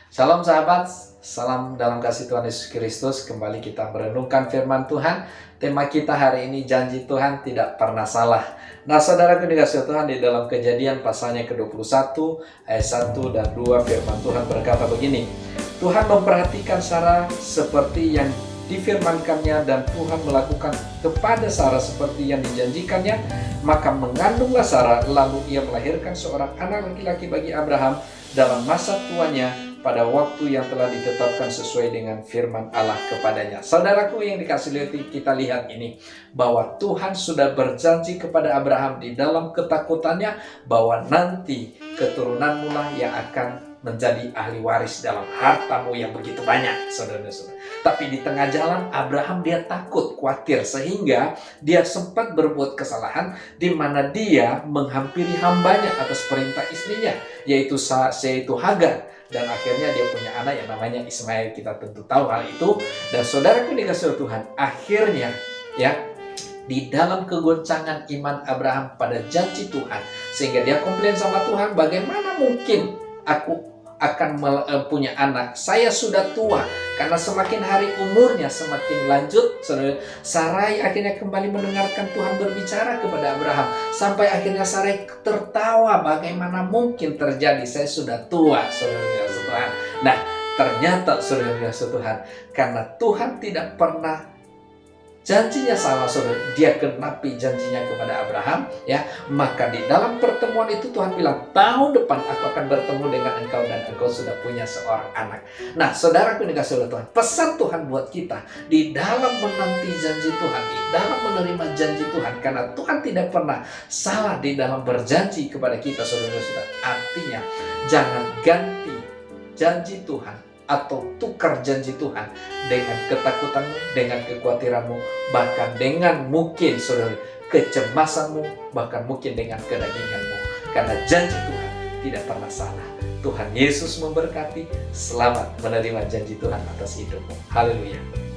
Shalom sahabat, salam dalam kasih Tuhan Yesus Kristus. Kembali kita merenungkan firman Tuhan. Tema kita hari ini, janji Tuhan tidak pernah salah. Nah saudaraku dikasihi Tuhan, di dalam Kejadian pasalnya ke-21 ayat 1 dan 2 firman Tuhan berkata begini. Tuhan memperhatikan Sarah seperti yang difirmankannya dan Tuhan melakukan kepada Sarah seperti yang dijanjikannya. Maka mengandunglah Sarah, lalu ia melahirkan seorang anak laki-laki bagi Abraham dalam masa tuanya pada waktu yang telah ditetapkan sesuai dengan firman Allah kepadanya. Saudaraku yang dikasihi, kita lihat ini bahwa Tuhan sudah berjanji kepada Abraham di dalam ketakutannya bahwa nanti keturunanmu lah yang akan menjadi ahli waris dalam hartamu yang begitu banyak, saudara-saudara. Tapi di tengah jalan Abraham dia takut, khawatir, sehingga dia sempat berbuat kesalahan di mana dia menghampiri hambanya atas perintah istrinya, yaitu Hagar. Dan akhirnya dia punya anak yang namanya Ismail. Kita tentu tahu hal itu. Dan saudaraku dikasihi Tuhan, akhirnya ya di dalam kegoncangan iman Abraham pada janji Tuhan, sehingga dia komplain sama Tuhan, bagaimana mungkin aku akan punya anak, saya sudah tua. Karena semakin hari umurnya semakin lanjut, Sarai akhirnya kembali mendengarkan Tuhan berbicara kepada Abraham. Sampai akhirnya Sarai tertawa, bagaimana mungkin terjadi, saya sudah tua, saudara Tuhan. Nah, ternyata saudara Tuhan, karena Tuhan tidak pernah janjinya salah, saudara, dia genapi janjinya kepada Abraham, ya. Maka di dalam pertemuan itu Tuhan bilang, tahun depan aku akan bertemu dengan engkau dan engkau sudah punya seorang anak. Nah, saudaraku dikasihi oleh Tuhan, pesan Tuhan buat kita di dalam menanti janji Tuhan, di dalam menerima janji Tuhan, karena Tuhan tidak pernah salah di dalam berjanji kepada kita, saudara-saudara. Artinya, jangan ganti janji Tuhan atau tukar janji Tuhan dengan ketakutanmu, dengan kekhawatiranmu, bahkan dengan mungkin saudara kecemasanmu, bahkan mungkin dengan kedaginganmu. Karena janji Tuhan tidak pernah salah. Tuhan Yesus memberkati. Selamat menerima janji Tuhan atas hidupmu. Haleluya.